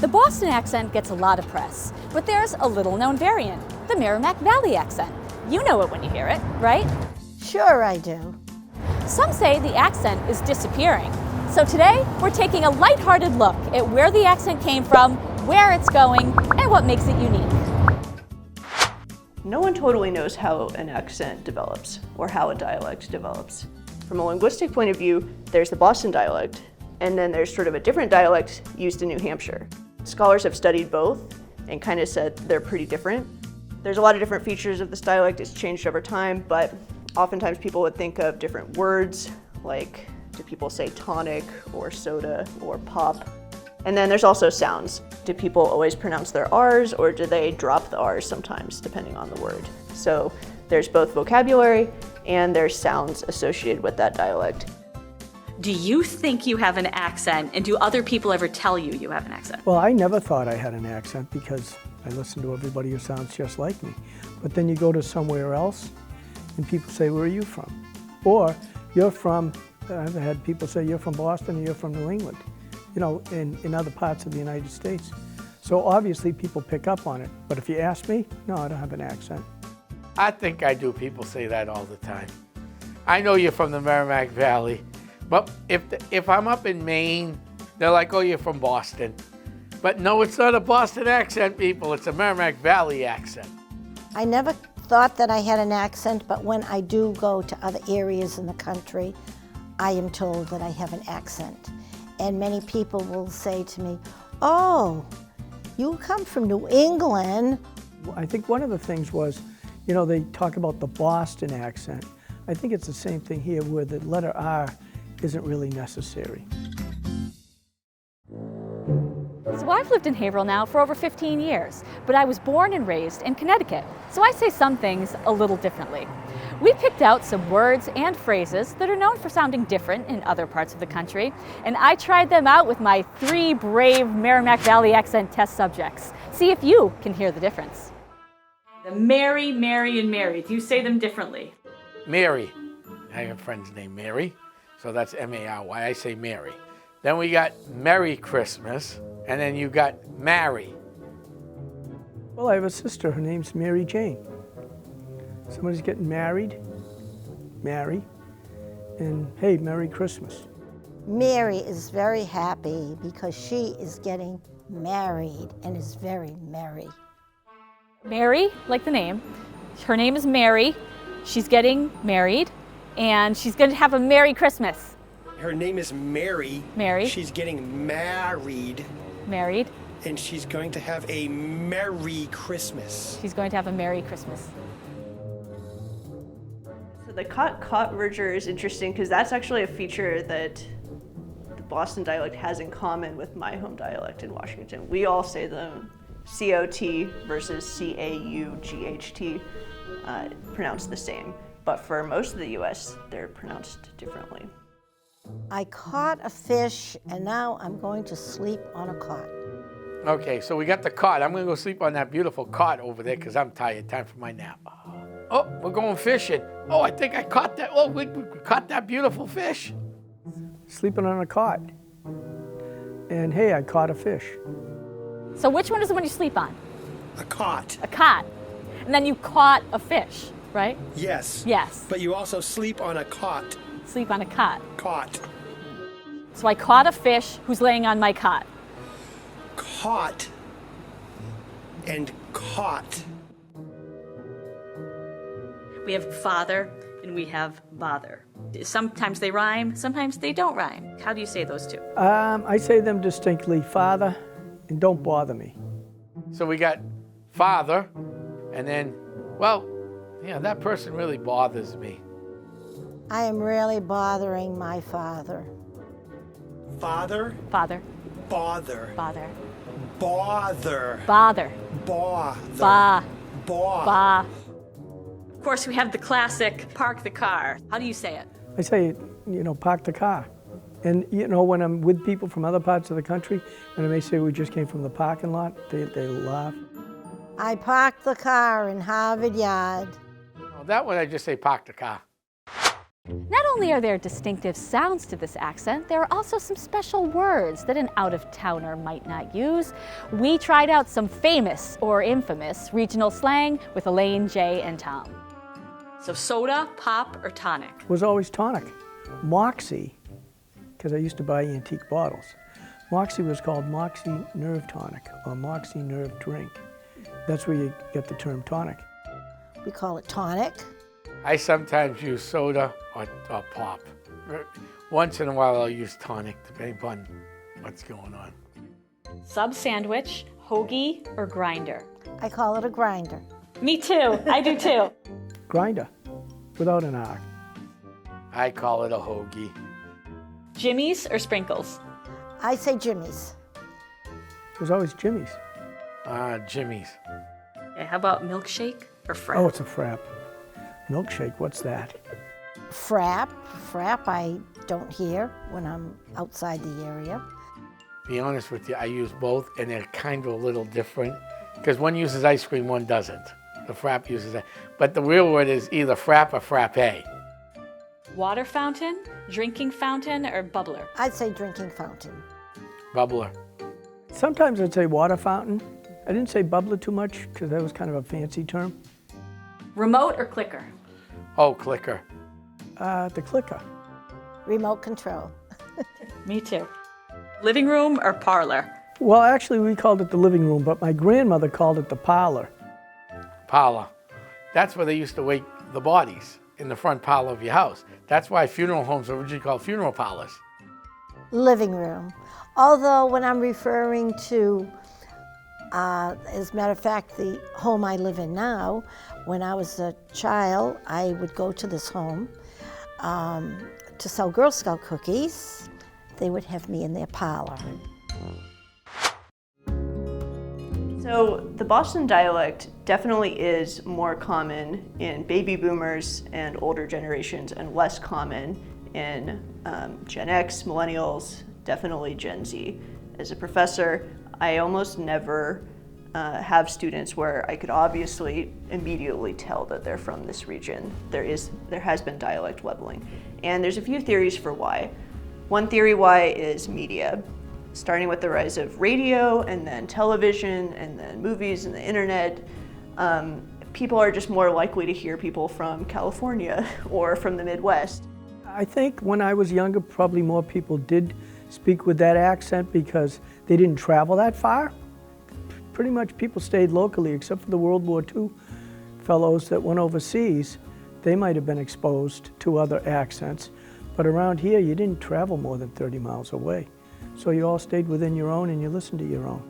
The Boston accent gets a lot of press, but there's a little-known variant, the Merrimack Valley accent. You know it when you hear it, right? Sure I do. Some say the accent is disappearing. So today, we're taking a lighthearted look at where the accent came from, where it's going, and what makes it unique. No one totally knows how an accent develops or how a dialect develops. From a linguistic point of view, there's the Boston dialect, and then there's sort of a different dialect used in New Hampshire. Scholars have studied both and kind of said they're pretty different. There's a lot of different features of this dialect. It's changed over time, but oftentimes people would think of different words, like do people say tonic or soda or pop? And then there's also sounds. Do people always pronounce their R's, or do they drop the R's sometimes, depending on the word? So there's both vocabulary and there's sounds associated with that dialect. Do you think you have an accent, and do other people ever tell you you have an accent? Well, I never thought I had an accent because I listen to everybody who sounds just like me. But then you go to somewhere else and people say, where are you from? Or you're from, I've had people say, you're from Boston or you're from New England, you know, in other parts of the United States. So obviously people pick up on it. But if you ask me, no, I don't have an accent. I think I do. People say that all the time. I know you're from the Merrimack Valley. But if I'm up in Maine, they're like, oh, you're from Boston. But no, it's not a Boston accent, people. It's a Merrimack Valley accent. I never thought that I had an accent, but when I do go to other areas in the country, I am told that I have an accent. And many people will say to me, oh, you come from New England. I think one of the things was, you know, they talk about the Boston accent. I think it's the same thing here where the letter R isn't really necessary. So I've lived in Haverhill now for over 15 years, but I was born and raised in Connecticut, so I say some things a little differently. We picked out some words and phrases that are known for sounding different in other parts of the country, and I tried them out with my 3 brave Merrimack Valley accent test subjects. See if you can hear the difference. The Mary, Mary, and Mary. Do you say them differently? Mary. I have friends named Mary, so that's M-A-R-Y. I say Mary. Then we got Merry Christmas, and then you got Mary. Well, I have a sister, her name's Mary Jane. Somebody's getting married, Mary, and hey, Merry Christmas. Mary is very happy because she is getting married and is very merry. Mary, like the name, her name is Mary, she's getting married, and she's going to have a Merry Christmas. Her name is Mary. Mary. She's getting married. Married. And she's going to have a Merry Christmas. She's going to have a Merry Christmas. So the cot merger is interesting because that's actually a feature that the Boston dialect has in common with my home dialect in Washington. We all say them C-O-T versus C-A-U-G-H-T, pronounced the same. But for most of the US, they're pronounced differently. I caught a fish and now I'm going to sleep on a cot. Okay, so we got the cot. I'm going to go sleep on that beautiful cot over there because I'm tired. Time for my nap. Oh, we're going fishing. Oh, I think I caught that. Oh, we caught that beautiful fish. Sleeping on a cot. And hey, I caught a fish. So which one is the one you sleep on? A cot. A cot. And then you caught a fish, right? Yes. Yes. But you also sleep on a cot. Sleep on a cot. Cot. So I caught a fish who's laying on my cot. Caught and caught. We have father and we have bother. Sometimes they rhyme, sometimes they don't rhyme. How do you say those two? I say them distinctly, Father, and don't bother me. So we got father, and then, well, yeah, that person really bothers me. I am really bothering my father. Father. Father. Bother. Bother. Bother. Bother. Bother. Ba. Ba. Ba. Of course, we have the classic park the car. How do you say it? I say, you know, park the car. And, you know, when I'm with people from other parts of the country, and I may say we just came from the parking lot, they laugh. I parked the car in Harvard Yard. Well, that one I just say park the car. Not only are there distinctive sounds to this accent, there are also some special words that an out-of-towner might not use. We tried out some famous or infamous regional slang with Elaine, Jay, and Tom. So soda, pop, or tonic? It was always tonic. Moxie, because I used to buy antique bottles. Moxie was called Moxie Nerve Tonic or Moxie Nerve Drink. That's where you get the term tonic. We call it tonic. I sometimes use soda or pop. Once in a while I'll use tonic, depending upon what's going on. Sub sandwich, hoagie, or grinder? I call it a grinder. Me too. I do too. Grinder, without an R. I call it a hoagie. Jimmy's or sprinkles? I say Jimmy's. It was always Jimmy's. Jimmy's. Okay, how about milkshake or frap? Oh, it's a frap. Milkshake, what's that? Frap. Frap I don't hear when I'm outside the area. Be honest with you, I use both, and they're kind of a little different, because one uses ice cream, one doesn't. The frap uses that. But the real word is either frap or frappe. Water fountain, drinking fountain, or bubbler? I'd say drinking fountain. Bubbler. Sometimes I'd say water fountain. I didn't say bubbler too much because that was kind of a fancy term. Remote or clicker? Oh, clicker. The clicker. Remote control. Me too. Living room or parlor? Well, actually, we called it the living room, but my grandmother called it the parlor. Parlor. That's where they used to wake the bodies, in the front parlor of your house. That's why funeral homes were originally called funeral parlors. Living room. Although when I'm referring to, as a matter of fact, the home I live in now, when I was a child, I would go to this home to sell Girl Scout cookies. They would have me in their parlor. So the Boston dialect definitely is more common in baby boomers and older generations and less common in Gen X, millennials, definitely Gen Z. As a professor, I almost never have students where I could obviously immediately tell that they're from this region. There has been dialect leveling. And there's a few theories for why. One theory why is media. Starting with the rise of radio and then television and then movies and the internet, people are just more likely to hear people from California or from the Midwest. I think when I was younger, probably more people did speak with that accent because they didn't travel that far. Pretty much people stayed locally, except for the World War II fellows that went overseas. They might have been exposed to other accents, but around here you didn't travel more than 30 miles away. So you all stayed within your own and you listened to your own.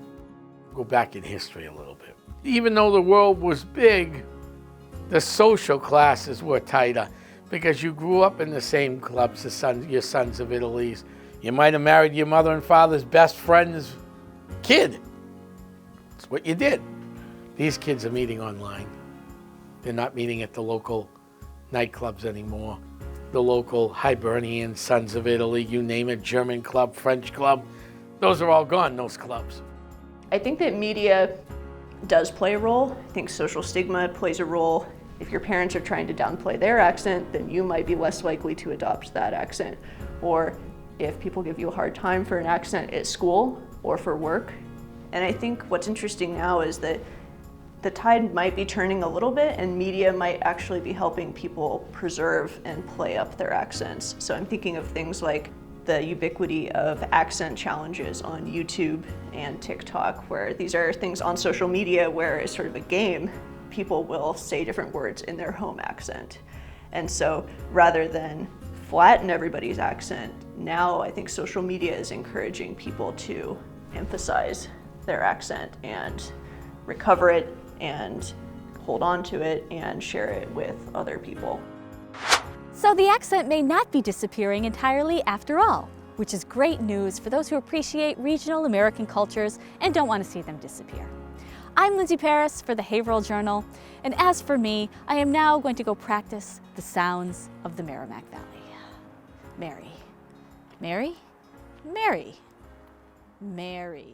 Go back in history a little bit. Even though the world was big, the social classes were tighter because you grew up in the same clubs, your sons of Italy's. You might have married your mother and father's best friend's kid. That's what you did. These kids are meeting online. They're not meeting at the local nightclubs anymore. The local Hibernian, Sons of Italy, you name it, German club, French club. Those are all gone, those clubs. I think that media does play a role. I think social stigma plays a role. If your parents are trying to downplay their accent, then you might be less likely to adopt that accent. Or if people give you a hard time for an accent at school or for work. And I think what's interesting now is that the tide might be turning a little bit and media might actually be helping people preserve and play up their accents. So I'm thinking of things like the ubiquity of accent challenges on YouTube and TikTok, where these are things on social media where it's sort of a game. People will say different words in their home accent. And so rather than flatten everybody's accent, now I think social media is encouraging people to emphasize their accent and recover it and hold on to it and share it with other people. So the accent may not be disappearing entirely after all, which is great news for those who appreciate regional American cultures and don't want to see them disappear. I'm Lindsay Paris for the Haverhill Journal, and as for me, I am now going to go practice the sounds of the Merrimack Valley. Mary, Mary, Mary, Mary.